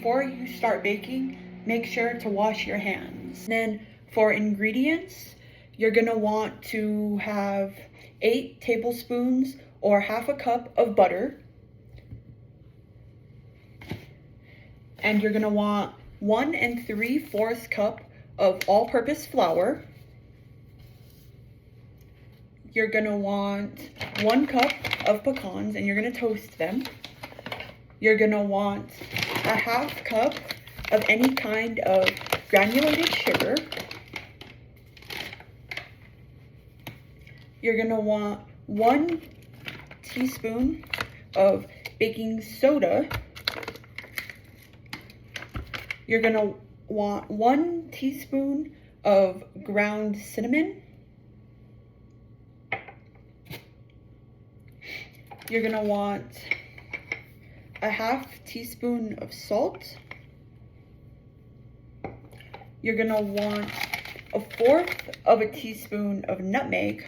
before you start baking, make sure to wash your hands. And then for ingredients, you're gonna want to have 8 tablespoons or half a cup of butter. And you're gonna want 1 3/4 cup of all-purpose flour. You're gonna want 1 cup of pecans and you're gonna toast them. You're gonna want a half cup of any kind of granulated sugar. You're gonna want 1 teaspoon of baking soda. You're gonna want 1 teaspoon of ground cinnamon. You're gonna want a half teaspoon of salt. You're gonna want 1/4 of a teaspoon of nutmeg.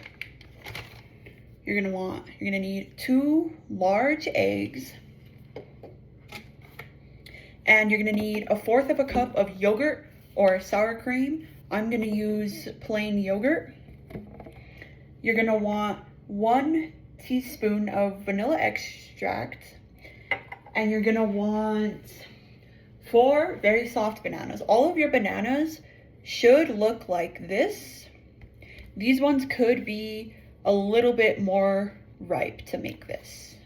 You're gonna need 2 large eggs. And you're gonna need 1/4 of a cup of yogurt or sour cream. I'm gonna use plain yogurt. You're gonna want 1 teaspoon of vanilla extract. And you're gonna want 4 very soft bananas. All of your bananas should look like this. These ones could be a little bit more ripe to make this.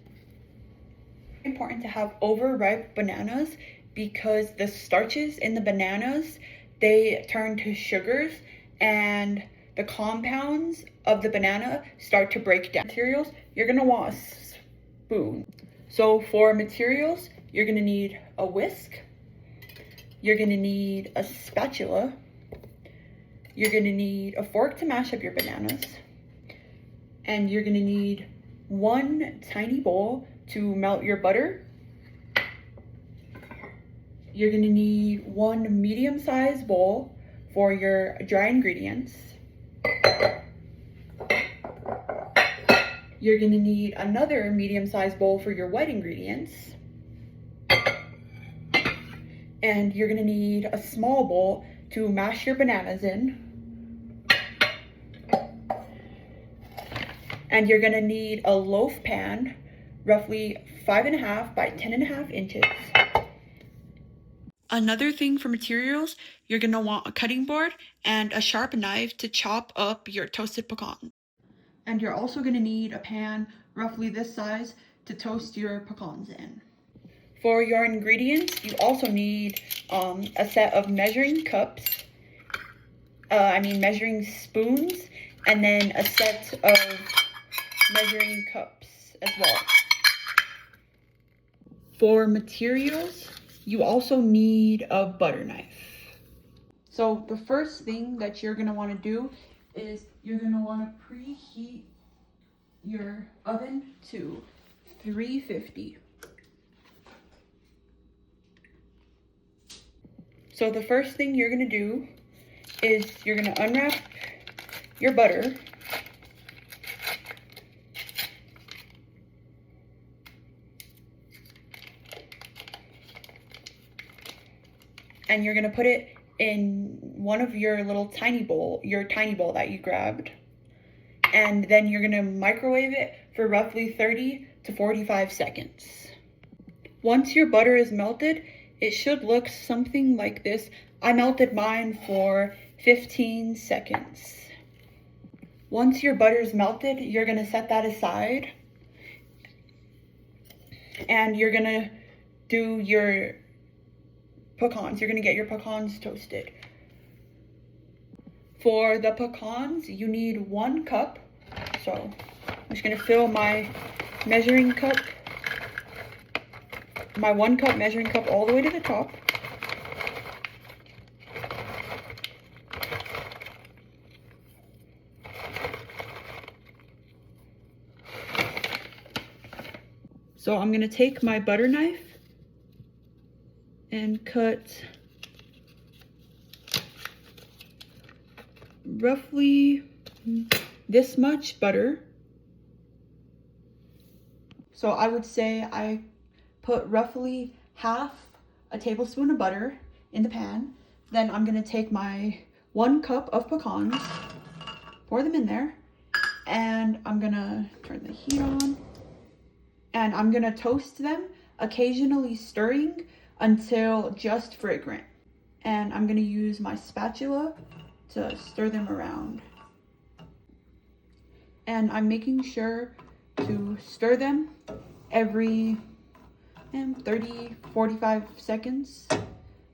It's important to have overripe bananas because the starches in the bananas, they turn to sugars and the compounds of the banana start to break down. Materials, you're gonna want a spoon. So for materials, you're gonna need a whisk, you're gonna need a spatula, you're gonna need a fork to mash up your bananas, and you're gonna need 1 tiny bowl to melt your butter. You're gonna need 1 medium-sized bowl for your dry ingredients. You're gonna need another medium-sized bowl for your wet ingredients. And you're gonna need a small bowl to mash your bananas in. And you're gonna need a loaf pan, roughly 5.5 by 10.5 inches. Another thing for materials, you're gonna want a cutting board and a sharp knife to chop up your toasted pecans. And you're also gonna need a pan roughly this size to toast your pecans in. For your ingredients, you also need a set of measuring cups, measuring spoons, and then a set of measuring cups as well. For materials, you also need a butter knife. So the first thing that you're gonna wanna do is you're gonna wanna preheat your oven to 350. So the first thing you're gonna do is you're gonna unwrap your butter. And you're gonna put it in one of your little tiny bowl that you grabbed. And then you're gonna microwave it for roughly 30 to 45 seconds. Once your butter is melted, it should look something like this. I melted mine for 15 seconds. Once your butter is melted, you're gonna set that aside. And you're gonna do your pecans. You're gonna get your pecans toasted. For the pecans, you need 1 cup. So I'm just gonna fill my measuring cup, my 1 cup measuring cup all the way to the top. So I'm gonna take my butter knife and cut roughly this much butter. So I would say I put roughly half a tablespoon of butter in the pan. Then I'm gonna take my 1 cup of pecans, pour them in there, and I'm gonna turn the heat on. And I'm gonna toast them, occasionally stirring until just fragrant. And I'm gonna use my spatula to stir them around. And I'm making sure to stir them every 30, 45 seconds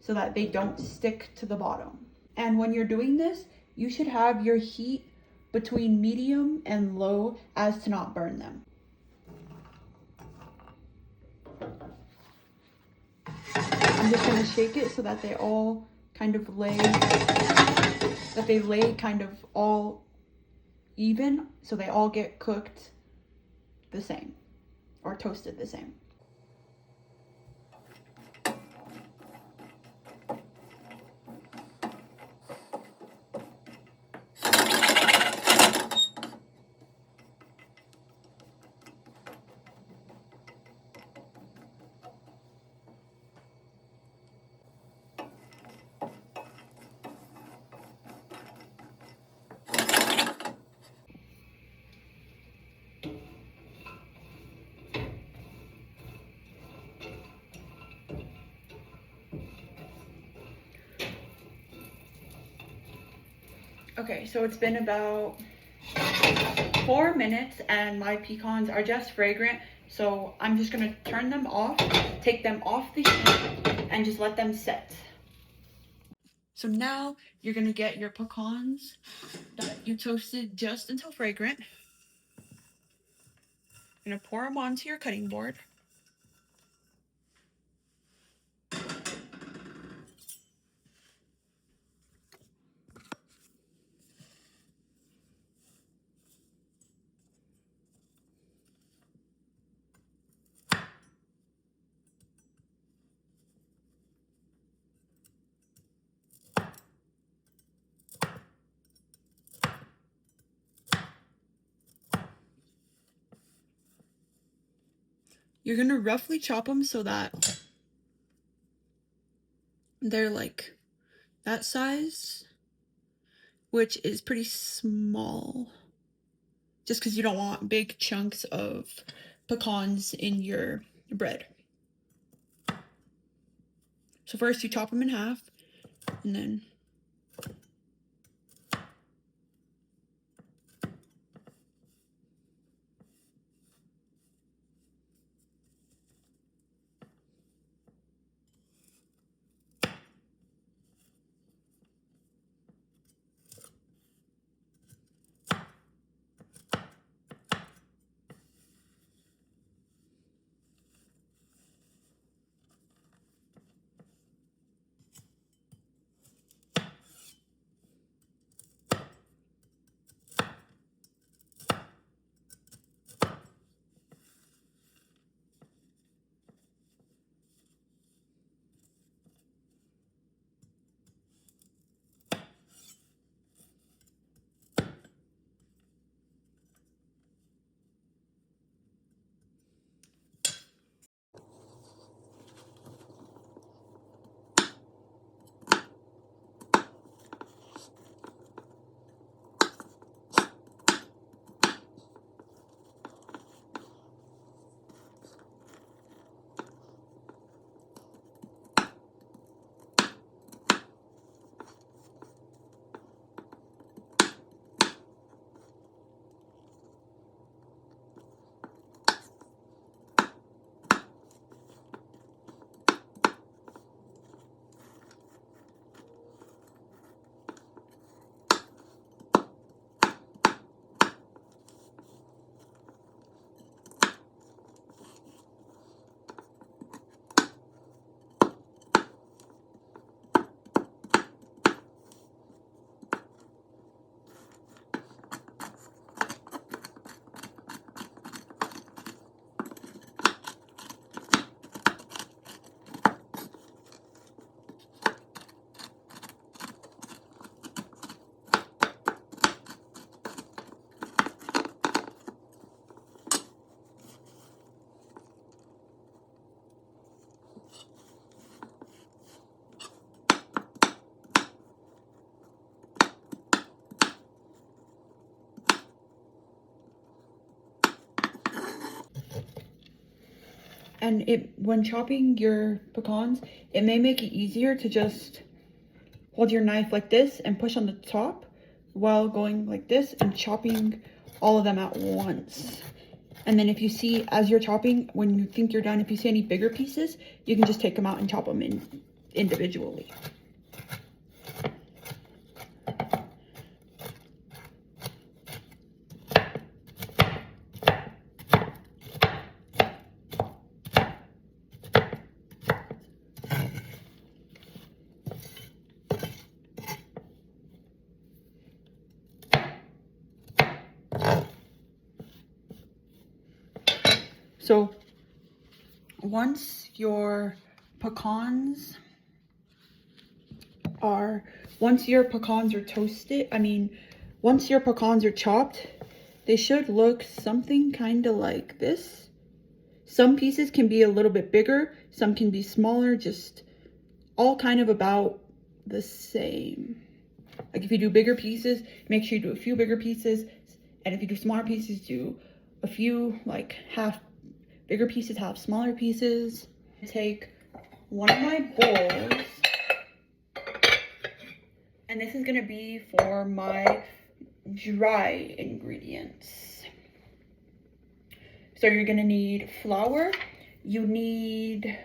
so that they don't stick to the bottom. And when you're doing this, you should have your heat between medium and low as to not burn them. I'm just gonna shake it so that they all kind of lay kind of all even, so they all get cooked the same or toasted the same. Okay, so it's been about 4 minutes and my pecans are just fragrant. So I'm just gonna turn them off, take them off the heat, and just let them set. So now you're gonna get your pecans that you toasted just until fragrant. You're gonna pour them onto your cutting board. You're gonna roughly chop them so that they're like that size, which is pretty small, just because you don't want big chunks of pecans in your bread. So first you chop them in half, and then And when chopping your pecans, it may make it easier to just hold your knife like this and push on the top while going like this and chopping all of them at once. And then if you see, as you're chopping, when you think you're done, if you see any bigger pieces, you can just take them out and chop them in individually. So once your pecans are toasted, once your pecans are chopped, they should look something kind of like this. Some pieces can be a little bit bigger, some can be smaller, just all kind of about the same. Like if you do bigger pieces, make sure you do a few bigger pieces, and if you do smaller pieces, do a few, like half bigger pieces, half smaller pieces. Take one of my bowls, and this is gonna be for my dry ingredients. So you're gonna need flour. You need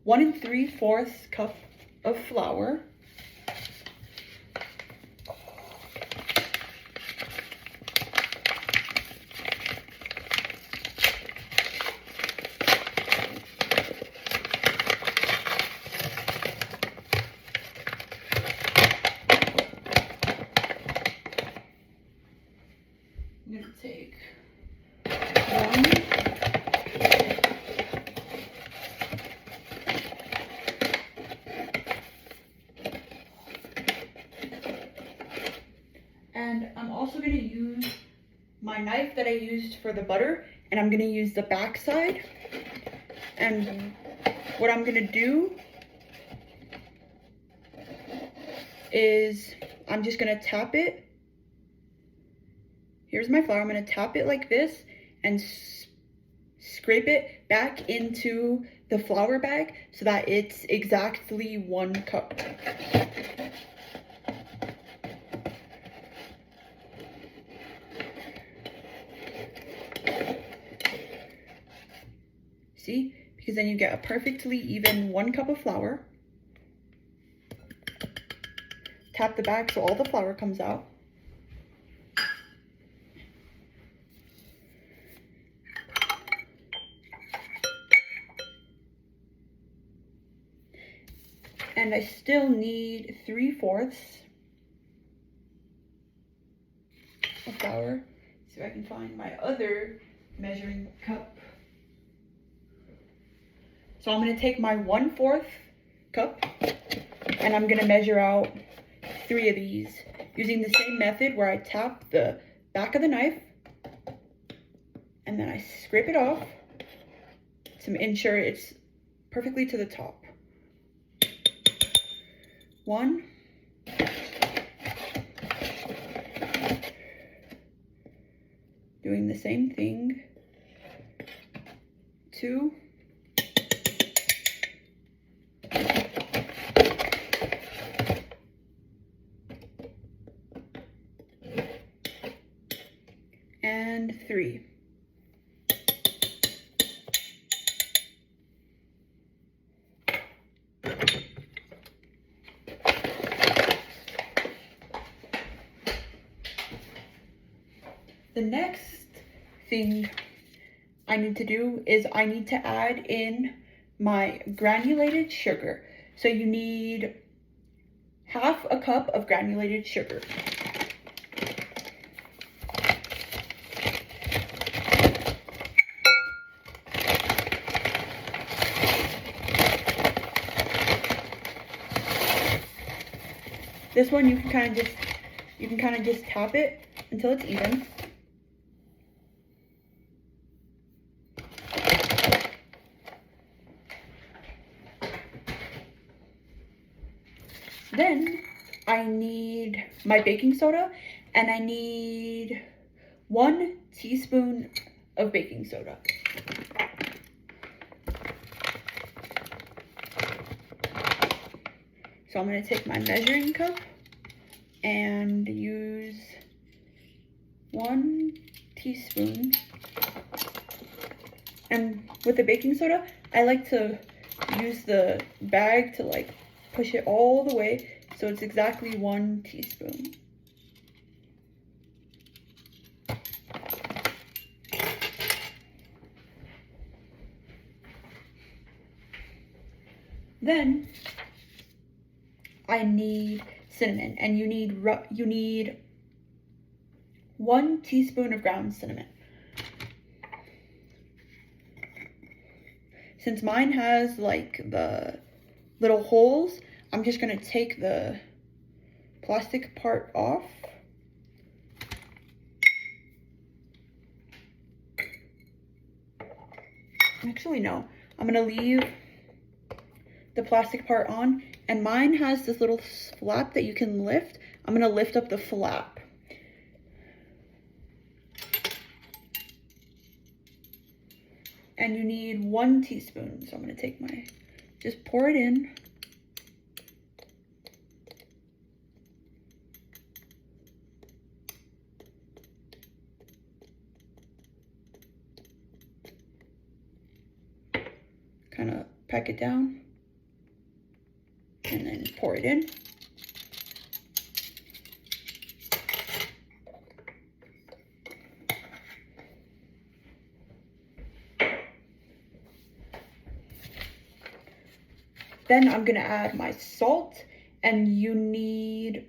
1 3/4 cup of flour. I'm gonna take 1. And I'm also gonna use my knife that I used for the butter, and I'm gonna use the back side. And what I'm gonna do is I'm just gonna tap it. Here's my flour. I'm gonna tap it like this and scrape it back into the flour bag so that it's exactly 1 cup. See? Because then you get a perfectly even 1 cup of flour. Tap the bag so all the flour comes out. And I still need 3/4 of flour. See if I can find my other measuring cup. So I'm gonna take my 1/4 cup and I'm gonna measure out 3 of these using the same method where I tap the back of the knife and then I scrape it off to ensure it's perfectly to the top. 1. Doing the same thing. 2. And 3. The next thing I need to do is I need to add in my granulated sugar. So you need 1/2 cup of granulated sugar. This one you can kind of just tap it until it's even. Then I need my baking soda, and I need 1 teaspoon of baking soda. So I'm going to take my measuring cup and use 1 teaspoon. And with the baking soda, I like to use the bag to like push it all the way, so it's exactly 1 teaspoon. Then I need cinnamon, and you need 1 teaspoon of ground cinnamon. Since mine has like the little holes, I'm just gonna take the plastic part off. Actually, no, I'm gonna leave the plastic part on, and mine has this little flap that you can lift. I'm gonna lift up the flap. And you need 1 teaspoon. So I'm gonna take just pour it in. Kind of pack it down. And then pour it in. Then I'm gonna add my salt, and you need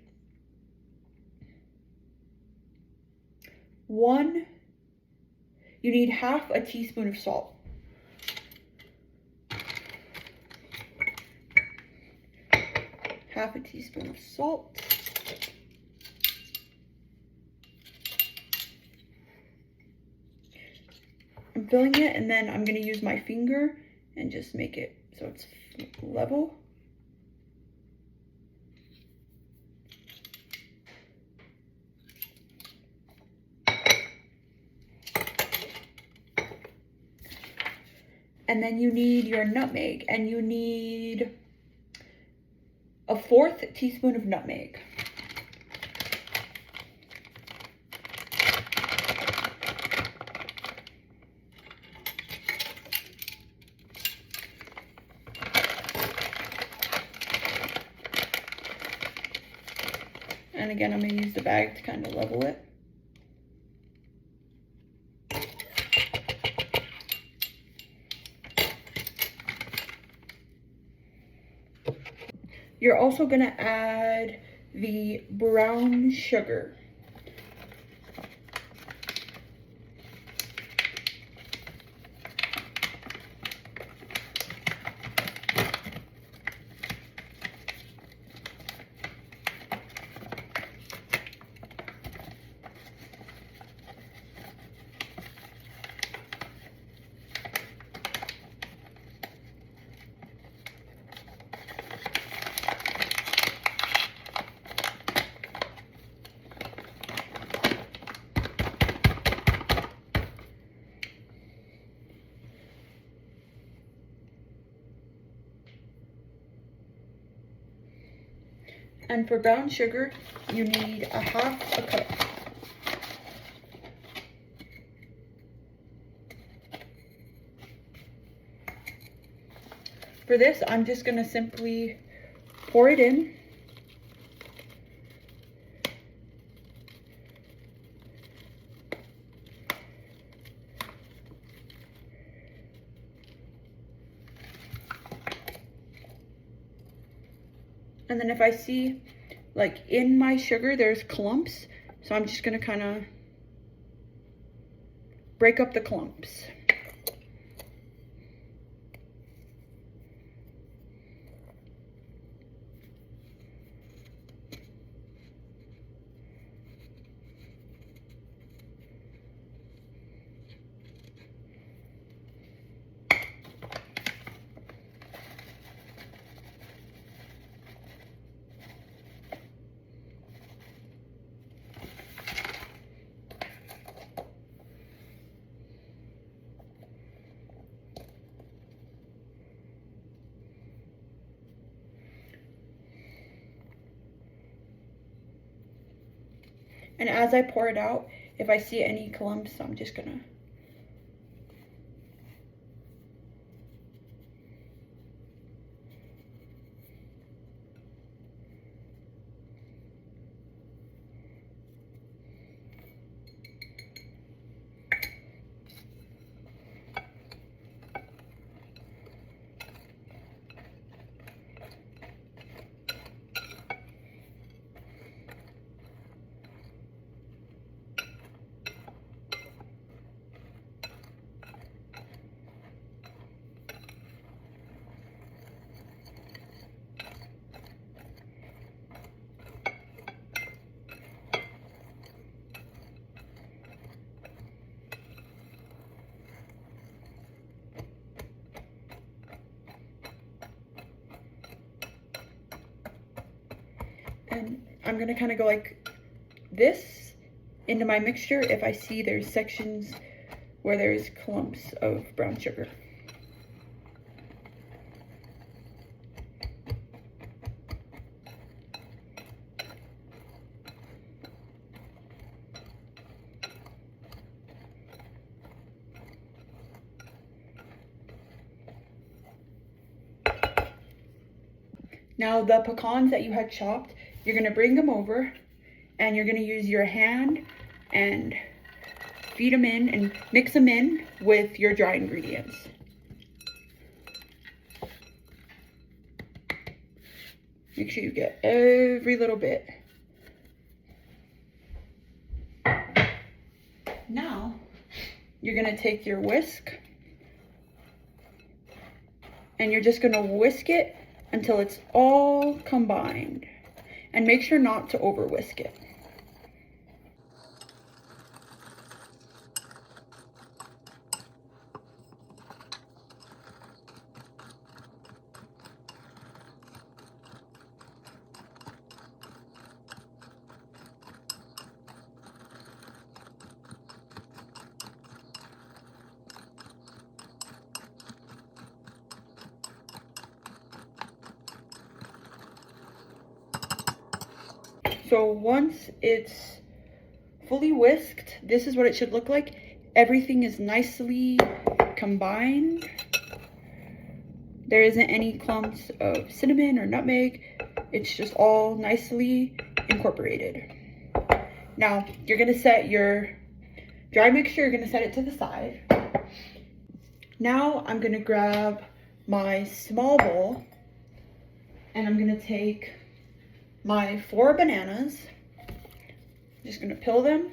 half a teaspoon of salt. Half a teaspoon of salt. I'm filling it, and then I'm gonna use my finger and just make it so it's level. And then you need your nutmeg, and you need 1/4 teaspoon of nutmeg. And again, I'm going to use the bag to kind of level it. You're also going to add the brown sugar. And for brown sugar, you need 1/2 cup. For this, I'm just gonna simply pour it in. And then if I see, like, in my sugar, there's clumps, so I'm just gonna kind of break up the clumps. And as I pour it out, if I see any clumps, I'm just gonna and I'm gonna kind of go like this into my mixture if I see there's sections where there's clumps of brown sugar. Now the pecans that you had chopped, you're gonna bring them over and you're gonna use your hand and feed them in and mix them in with your dry ingredients. Make sure you get every little bit. Now, you're gonna take your whisk and you're just gonna whisk it until it's all combined. And make sure not to over whisk it. So once it's fully whisked, this is what it should look like. Everything is nicely combined. There isn't any clumps of cinnamon or nutmeg. It's just all nicely incorporated. Now, you're gonna set your dry mixture, you're gonna set it to the side. Now, I'm gonna grab my small bowl and I'm gonna take my 4 bananas. I'm just gonna peel them.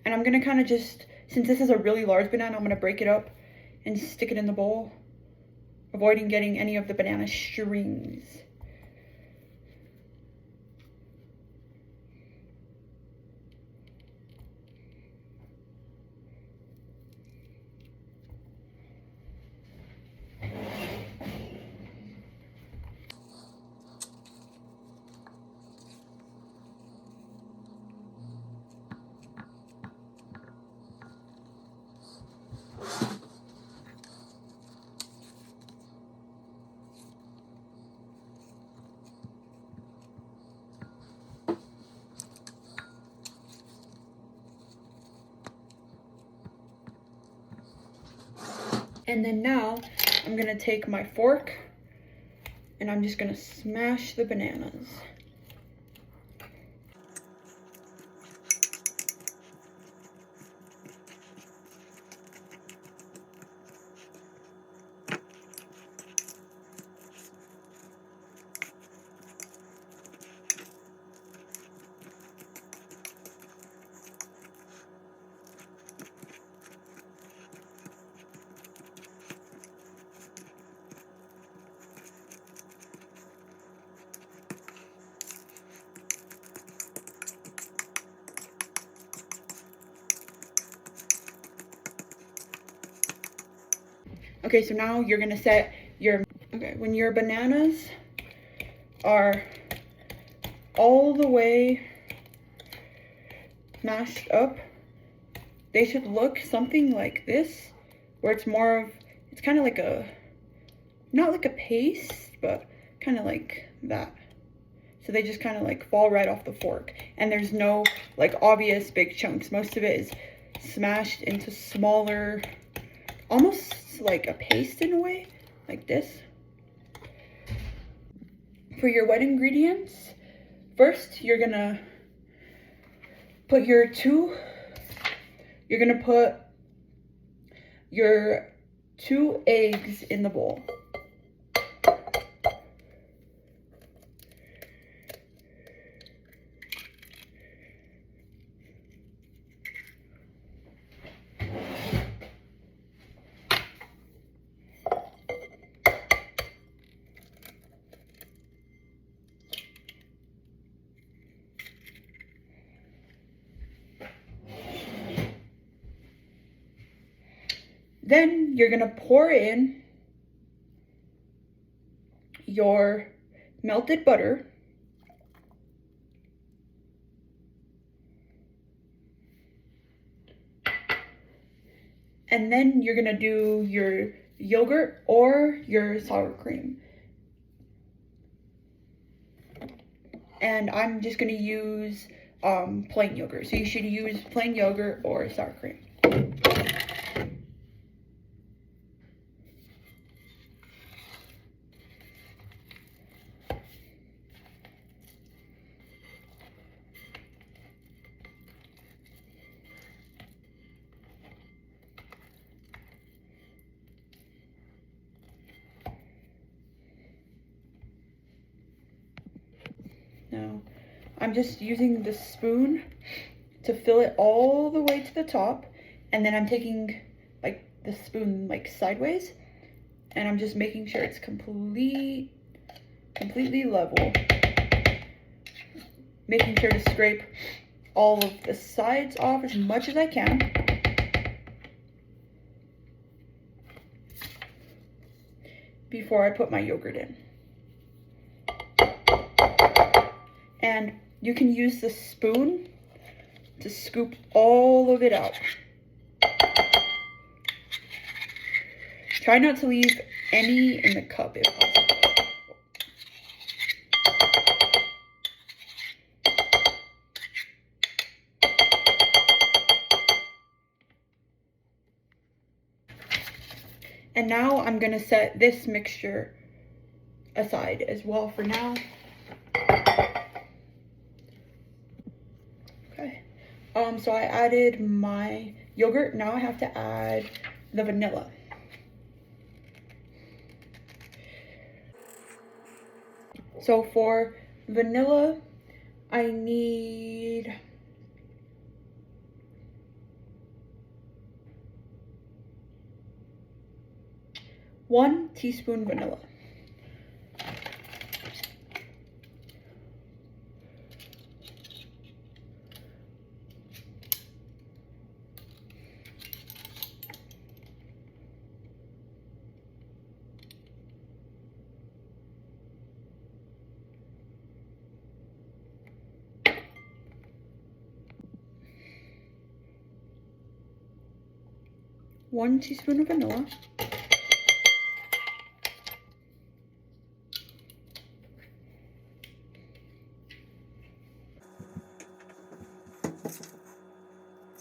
And I'm gonna kind of just, since this is a really large banana, I'm gonna break it up and stick it in the bowl, avoiding getting any of the banana strings. And then now I'm gonna take my fork and I'm just gonna smash the bananas. Okay, so now you're gonna set your, when your bananas are all the way mashed up, they should look something like this, where it's more of, it's kind of like a, not like a paste, but kind of like that. So they just kind of like fall right off the fork. And there's no like obvious big chunks. Most of it is smashed into smaller, almost like a paste in a way, like this. For your wet ingredients, first you're gonna put your two eggs in the bowl. Then you're gonna pour in your melted butter, and then you're gonna do your yogurt or your sour cream. And I'm just gonna use plain yogurt. So you should use plain yogurt or sour cream. Now, I'm just using the spoon to fill it all the way to the top, and then I'm taking like the spoon like sideways, and I'm just making sure it's completely level. Making sure to scrape all of the sides off as much as I can. Before I put my yogurt in. And you can use the spoon to scoop all of it out. Try not to leave any in the cup if possible. And now I'm gonna set this mixture aside as well for now. Okay, so I added my yogurt. Now I have to add the vanilla. So for vanilla, I need 1 teaspoon vanilla. One teaspoon of vanilla.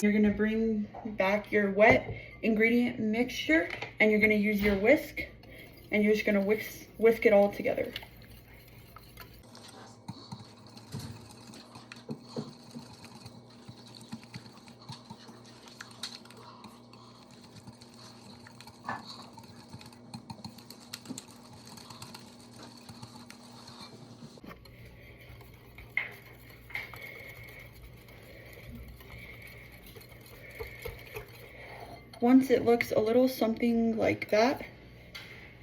You're gonna bring back your wet ingredient mixture and you're gonna use your whisk and you're just gonna whisk it all together. Once it looks a little something like that,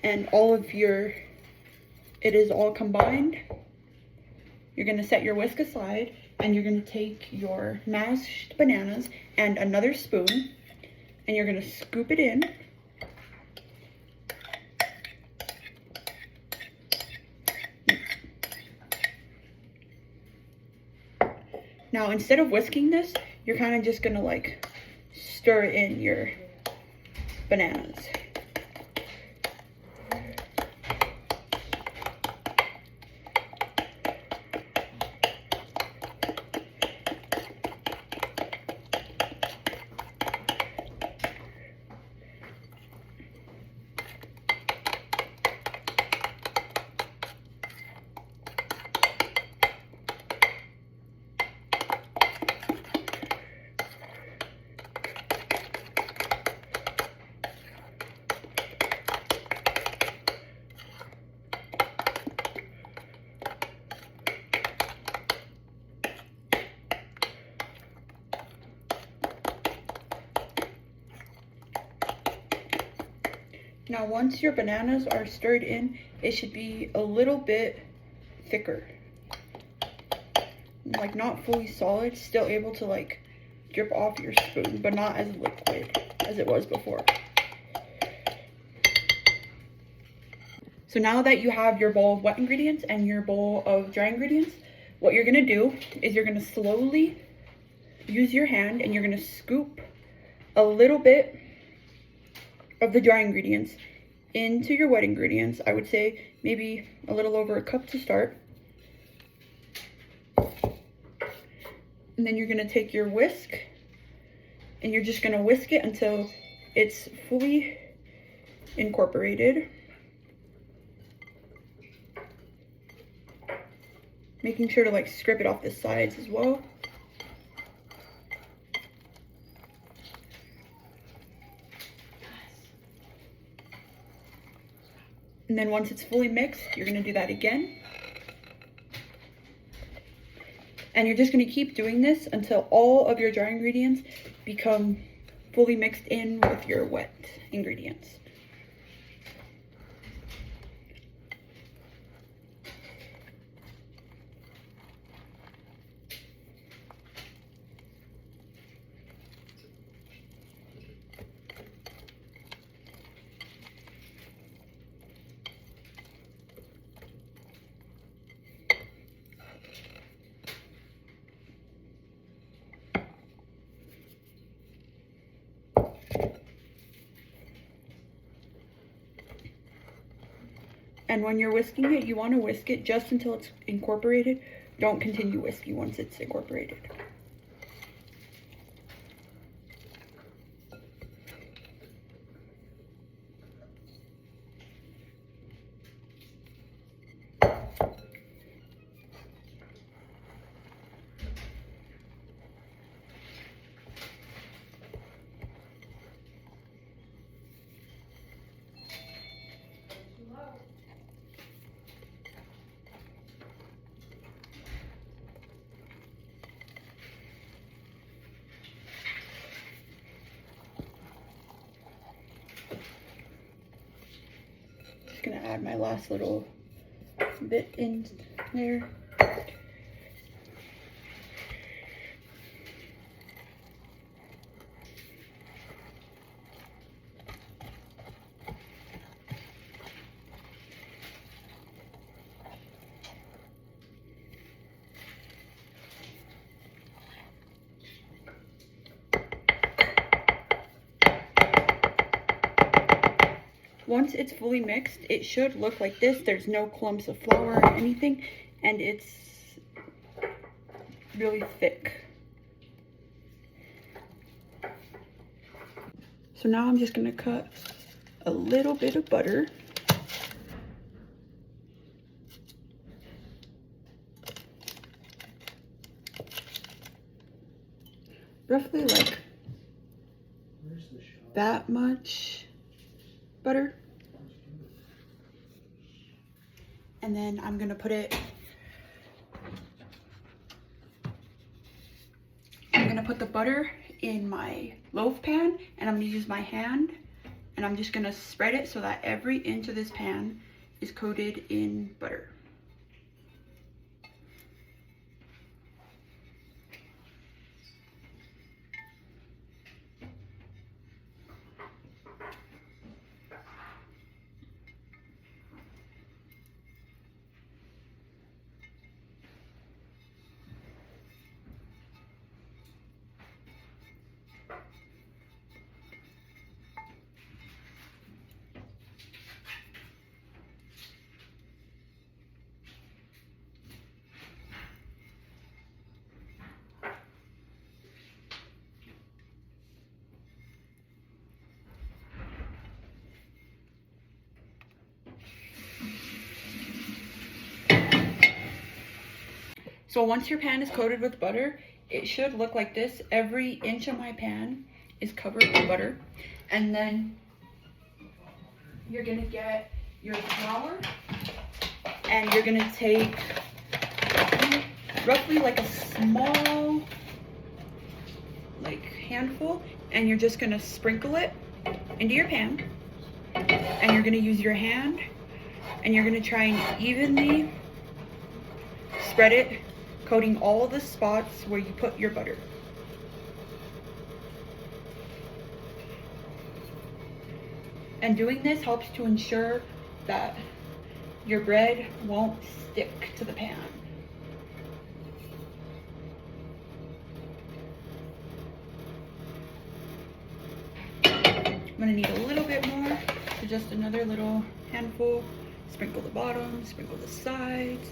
and it is all combined, you're gonna set your whisk aside, and you're gonna take your mashed bananas and another spoon, and you're gonna scoop it in. Now, instead of whisking this, you're kind of just gonna like stir in your bananas. Now once your bananas are stirred in, it should be a little bit thicker. Like not fully solid, still able to like drip off your spoon, but not as liquid as it was before. So now that you have your bowl of wet ingredients and your bowl of dry ingredients, what you're gonna do is you're gonna slowly use your hand and you're gonna scoop a little bit of the dry ingredients into your wet ingredients. I would say maybe a little over a cup to start. And then you're gonna take your whisk and you're just gonna whisk it until it's fully incorporated. Making sure to like scrape it off the sides as well. And then once it's fully mixed, you're gonna do that again. And you're just gonna keep doing this until all of your dry ingredients become fully mixed in with your wet ingredients. And when you're whisking it, you want to whisk it just until it's incorporated. Don't continue whisking once it's incorporated. Gonna add my last little bit in there. Once it's fully mixed, it should look like this. There's no clumps of flour or anything, and it's really thick. So now I'm just gonna cut a little bit of butter. Roughly like that much butter. And then I'm gonna put the butter in my loaf pan, and I'm gonna use my hand, and I'm just gonna spread it so that every inch of this pan is coated in butter. So once your pan is coated with butter, it should look like this. Every inch of my pan is covered with butter. And then you're gonna get your flour, and you're gonna take roughly like a small handful, and you're just gonna sprinkle it into your pan. and you're gonna use your hand and you're gonna try and evenly spread it, coating all the spots where you put your butter. And doing this helps to ensure that your bread won't stick to the pan. I'm gonna need a little bit more, so just another little handful. Sprinkle the bottom, sprinkle the sides.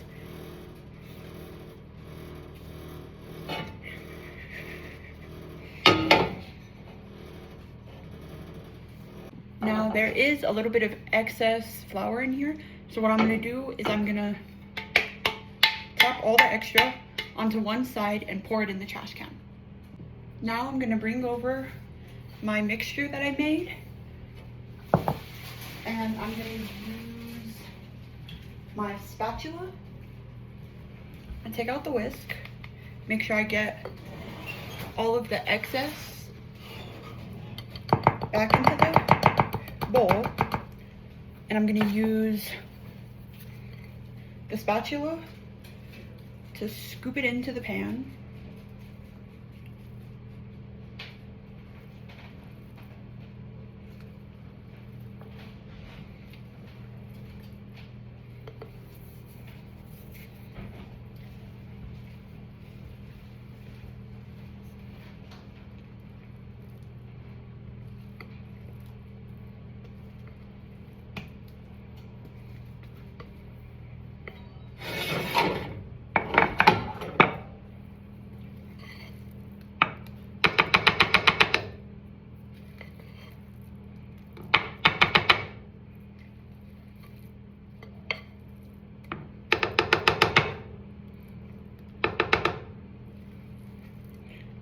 Now there is a little bit of excess flour in here, so what I'm gonna do is I'm gonna tap all the extra onto one side and pour it in the trash can. Now I'm gonna bring over my mixture that I made, and I'm gonna use my spatula and take out the whisk. Make sure I get all of the excess back into the bowl, and I'm gonna use the spatula to scoop it into the pan.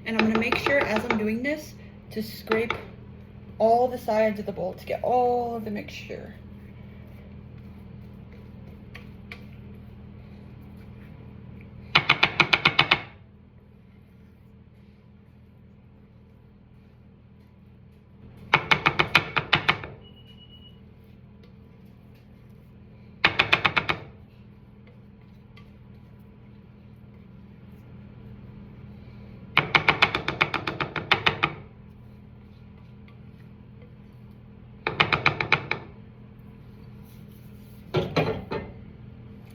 And I'm gonna make sure as I'm doing this to scrape all the sides of the bowl to get all of the mixture.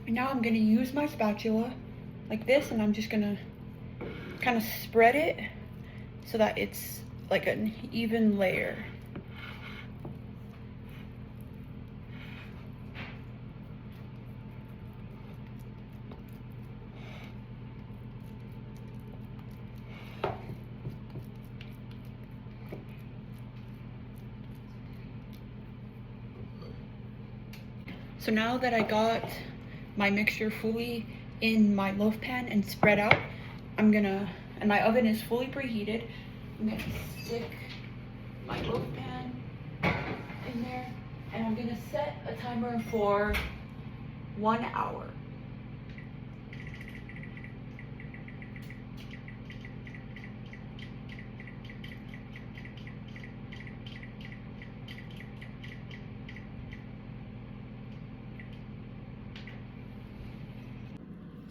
Now I'm gonna use my spatula like this, and I'm just gonna kind of spread it so that it's like an even layer. So now that I got my mixture fully in my loaf pan and spread out, and my oven is fully preheated, I'm gonna stick my loaf pan in there, and I'm gonna set a timer for 1 hour.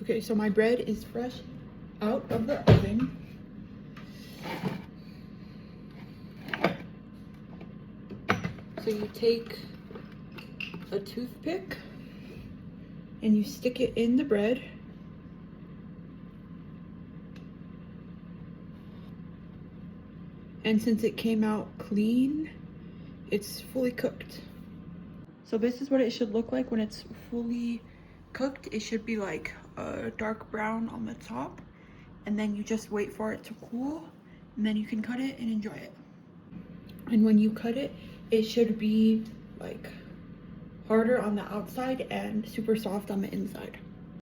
Okay, so my bread is fresh out of the oven. So you take a toothpick and you stick it in the bread. And since it came out clean, it's fully cooked. So this is what it should look like when it's fully cooked. It should be like a dark brown on the top, and then you just wait for it to cool, and then you can cut it and enjoy it. And when you cut it, it should be like harder on the outside and super soft on the inside.